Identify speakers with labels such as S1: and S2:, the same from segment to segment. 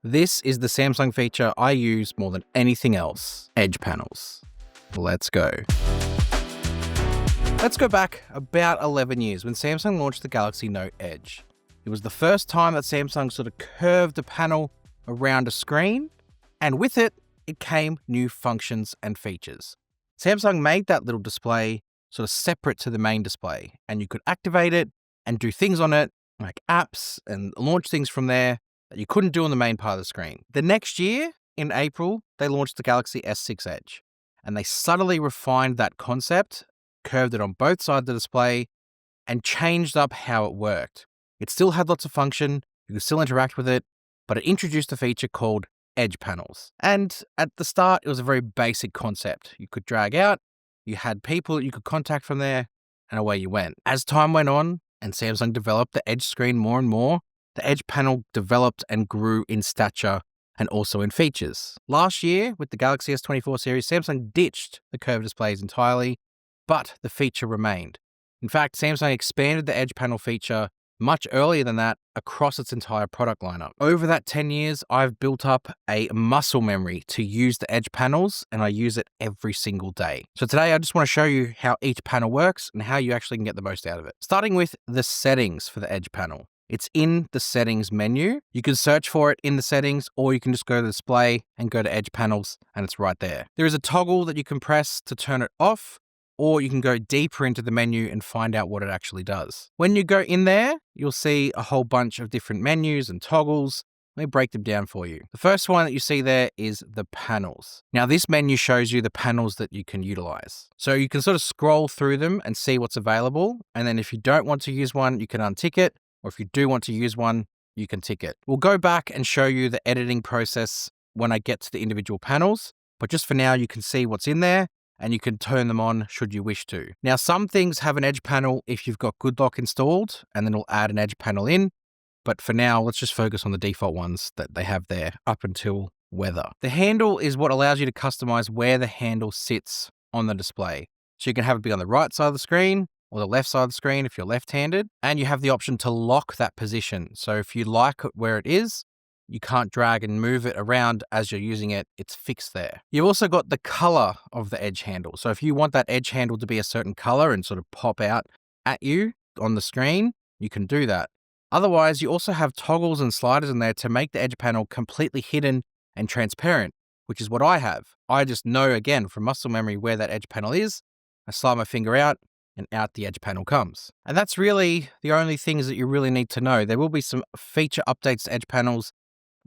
S1: This is the Samsung feature I use more than anything else, edge panels. Let's go. Let's go back about 11 years when Samsung launched the Galaxy Note Edge. It was the first time that Samsung sort of curved a panel around a screen, and with it, it came new functions and features. Samsung made that little display sort of separate to the main display, and you could activate it and do things on it, like apps, and launch things from there that you couldn't do on the main part of the screen. The next year, in April, they launched the Galaxy S6 Edge, and they subtly refined that concept, curved it on both sides of the display, and changed up how it worked. It still had lots of function, you could still interact with it, but it introduced a feature called edge panels. And at the start, it was a very basic concept. You could drag out, you had people that you could contact from there, and away you went. As time went on, and Samsung developed the edge screen more and more, the edge panel developed and grew in stature and also in features. Last year, with the Galaxy S24 series, Samsung ditched the curved displays entirely, but the feature remained. In fact, Samsung expanded the edge panel feature much earlier than that across its entire product lineup. Over that 10 years, I've built up a muscle memory to use the edge panels, and I use it every single day. So today, I just want to show you how each panel works and how you actually can get the most out of it. Starting with the settings for the edge panel. It's in the settings menu. You can search for it in the settings, or you can just go to the display and go to edge panels, and it's right there. There is a toggle that you can press to turn it off, or you can go deeper into the menu and find out what it actually does. When you go in there, you'll see a whole bunch of different menus and toggles. Let me break them down for you. The first one that you see there is the panels. Now, this menu shows you the panels that you can utilize. So you can sort of scroll through them and see what's available. And then if you don't want to use one, you can untick it. Or if you do want to use one, you can tick it. We'll go back and show you the editing process when I get to the individual panels. But just for now, you can see what's in there, and you can turn them on should you wish to. Now, some things have an edge panel if you've got GoodLock installed, and then it'll add an edge panel in. But for now, let's just focus on the default ones that they have there up until weather. The handle is what allows you to customize where the handle sits on the display. So you can have it be on the right side of the screen or the left side of the screen if you're left-handed, and you have the option to lock that position. So if you like it where it is, you can't drag and move it around as you're using it. It's fixed there. You've also got the color of the edge handle. So if you want that edge handle to be a certain color and sort of pop out at you on the screen, you can do that. Otherwise, you also have toggles and sliders in there to make the edge panel completely hidden and transparent, which is what I have. I just know, again, from muscle memory where that edge panel is. I slide my finger out, and out the edge panel comes. And that's really the only things that you really need to know. There will be some feature updates to edge panels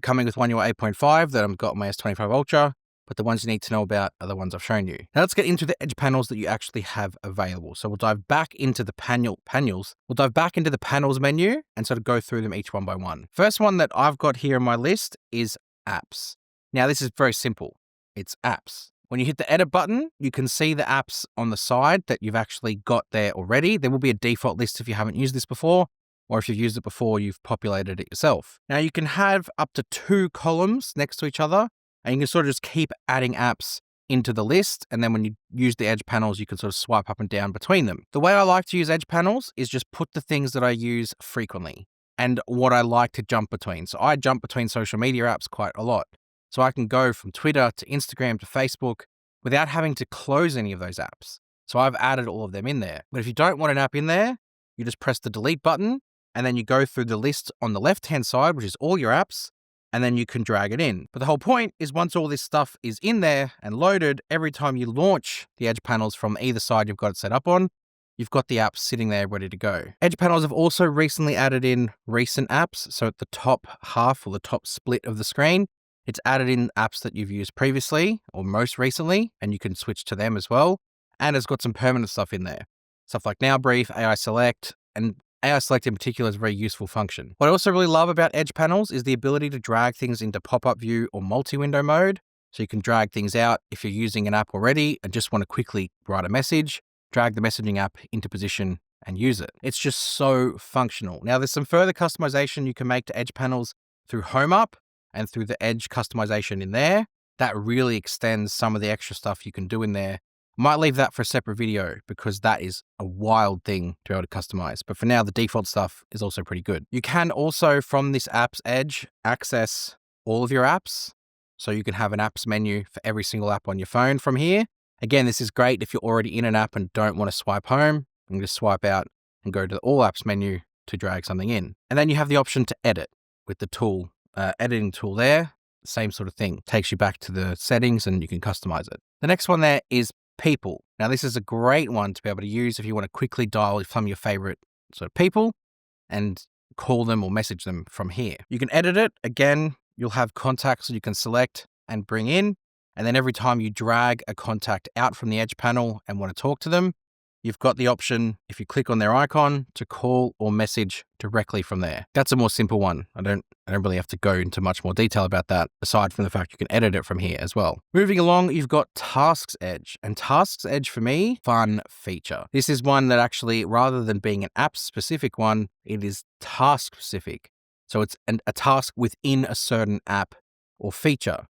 S1: coming with One UI 8.5 that I've got on my S25 Ultra, but the ones you need to know about are the ones I've shown you. Now let's get into the edge panels that you actually have available. So we'll dive back into the panels. We'll dive back into the panels menu and sort of go through them each one by one. First one that I've got here on my list is apps. Now this is very simple. It's apps. When you hit the edit button, you can see the apps on the side that you've actually got there already. There will be a default list if you haven't used this before, or if you've used it before, you've populated it yourself. Now you can have up to 2 columns next to each other, and you can sort of just keep adding apps into the list. And then when you use the edge panels, you can sort of swipe up and down between them. The way I like to use edge panels is just put the things that I use frequently and what I like to jump between. So I jump between social media apps quite a lot. So I can go from Twitter to Instagram to Facebook without having to close any of those apps. So I've added all of them in there. But if you don't want an app in there, you just press the delete button, and then you go through the list on the left-hand side, which is all your apps, and then you can drag it in. But the whole point is once all this stuff is in there and loaded, every time you launch the edge panels from either side you've got it set up on, you've got the apps sitting there ready to go. Edge panels have also recently added in recent apps. So at the top half or the top split of the screen, it's added in apps that you've used previously or most recently, and you can switch to them as well. And it's got some permanent stuff in there. Stuff like Now Brief, AI Select, and AI Select in particular is a very useful function. What I also really love about edge panels is the ability to drag things into pop-up view or multi-window mode. So you can drag things out if you're using an app already and just want to quickly write a message, drag the messaging app into position and use it. It's just so functional. Now there's some further customization you can make to edge panels through Home Up and through the edge customization in there. That really extends some of the extra stuff you can do in there. Might leave that for a separate video because that is a wild thing to be able to customize. But for now, the default stuff is also pretty good. You can also, from this app's edge, access all of your apps. So you can have an apps menu for every single app on your phone from here. Again, this is great if you're already in an app and don't want to swipe home. You can just swipe out and go to the all apps menu to drag something in. And then you have the option to edit with the tool, editing tool there. Same sort of thing. Takes you back to the settings and you can customize it. The next one there is people. Now, this is a great one to be able to use if you want to quickly dial some of your favorite sort of people and call them or message them from here. You can edit it. Again, you'll have contacts that you can select and bring in. And then every time you drag a contact out from the Edge panel and want to talk to them, you've got the option, if you click on their icon, to call or message directly from there. That's a more simple one. I don't really have to go into much more detail about that, aside from the fact you can edit it from here as well. Moving along, you've got Tasks Edge. And Tasks Edge, for me, fun feature. This is one that actually, rather than being an app-specific one, it is task-specific. So it's a task within a certain app or feature.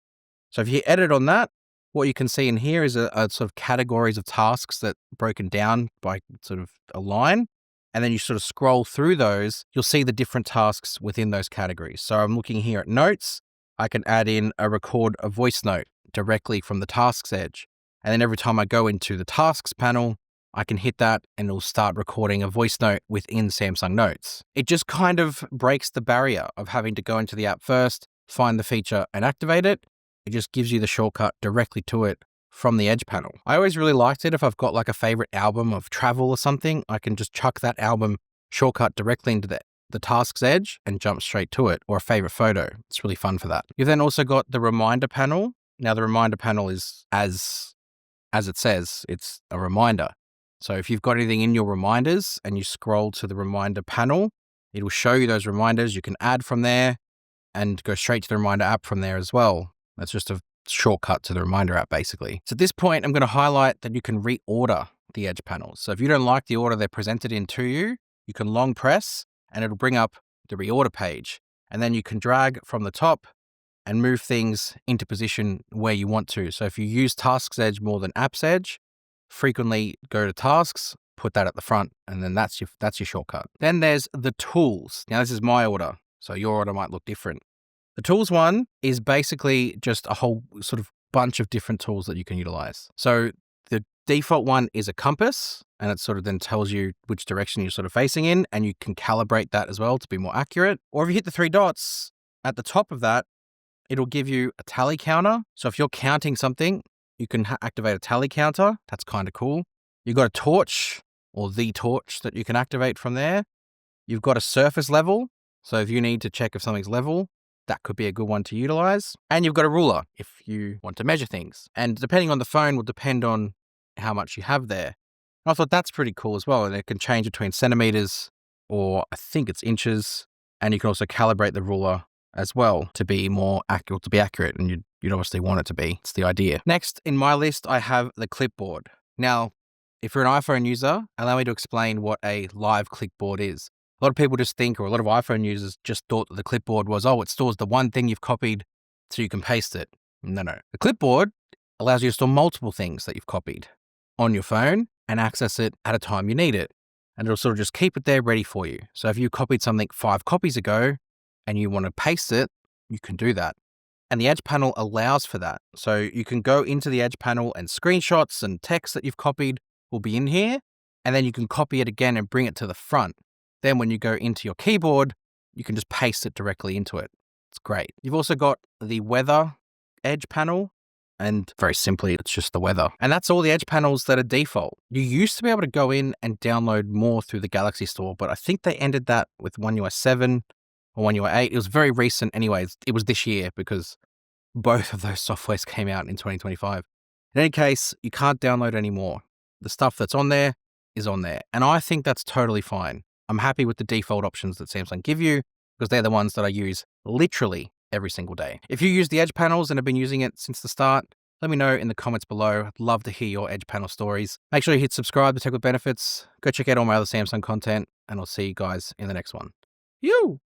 S1: So if you edit on that, what you can see in here is a sort of categories of tasks that broken down by sort of a line. And then you sort of scroll through those, you'll see the different tasks within those categories. So I'm looking here at notes. I can add in record a voice note directly from the Tasks Edge. And then every time I go into the Tasks panel, I can hit that and it'll start recording a voice note within Samsung Notes. It just kind of breaks the barrier of having to go into the app first, find the feature and activate it. It just gives you the shortcut directly to it from the Edge panel. I always really liked it if I've got like a favorite album of travel or something, I can just chuck that album shortcut directly into the Tasks Edge and jump straight to it, or a favorite photo. It's really fun for that. You've then also got the reminder panel. Now the reminder panel is as it says, it's a reminder. So if you've got anything in your reminders and you scroll to the reminder panel, it will show you those reminders. You can add from there and go straight to the reminder app from there as well. That's just a shortcut to the reminder app, basically. So at this point, I'm going to highlight that you can reorder the Edge panels. So if you don't like the order they're presented in to you, you can long press and it'll bring up the reorder page. And then you can drag from the top and move things into position where you want to. So if you use Tasks Edge more than Apps Edge, frequently go to Tasks, put that at the front, and then that's your shortcut. Then there's the tools. Now this is my order, so your order might look different. The tools one is basically just a whole sort of bunch of different tools that you can utilize. So the default one is a compass, and it sort of then tells you which direction you're sort of facing in, and you can calibrate that as well to be more accurate. Or if you hit the three dots at the top of that, it'll give you a tally counter. So if you're counting something, you can activate a tally counter. That's kind of cool. You've got a torch, or the torch, that you can activate from there. You've got a surface level. So if you need to check if something's level, that could be a good one to utilize. And you've got a ruler if you want to measure things. And depending on the phone will depend on how much you have there. And I thought that's pretty cool as well. And it can change between centimeters, or I think it's inches. And you can also calibrate the ruler as well to be more accurate, and you'd obviously want it to be. It's the idea. Next in my list, I have the Clipboard. Now, if you're an iPhone user, allow me to explain what a live clipboard is. A lot of people just think, or a lot of iPhone users just thought that the Clipboard was, it stores the one thing you've copied so you can paste it. No. The Clipboard allows you to store multiple things that you've copied on your phone and access it at a time you need it. And it'll sort of just keep it there ready for you. So if you copied something 5 copies ago and you want to paste it, you can do that. And the Edge panel allows for that. So you can go into the Edge panel and screenshots and text that you've copied will be in here. And then you can copy it again and bring it to the front. Then when you go into your keyboard, you can just paste it directly into it. It's great. You've also got the weather Edge panel. And very simply, it's just the weather. And that's all the Edge panels that are default. You used to be able to go in and download more through the Galaxy Store, but I think they ended that with One UI 7 or One UI 8. It was very recent anyways. It was this year because both of those softwares came out in 2025. In any case, you can't download anymore. The stuff that's on there is on there. And I think that's totally fine. I'm happy with the default options that Samsung give you because they're the ones that I use literally every single day. If you use the Edge panels and have been using it since the start, let me know in the comments below. I'd love to hear your Edge panel stories. Make sure you hit subscribe to Tech with Benefits. Go check out all my other Samsung content, and I'll see you guys in the next one. You!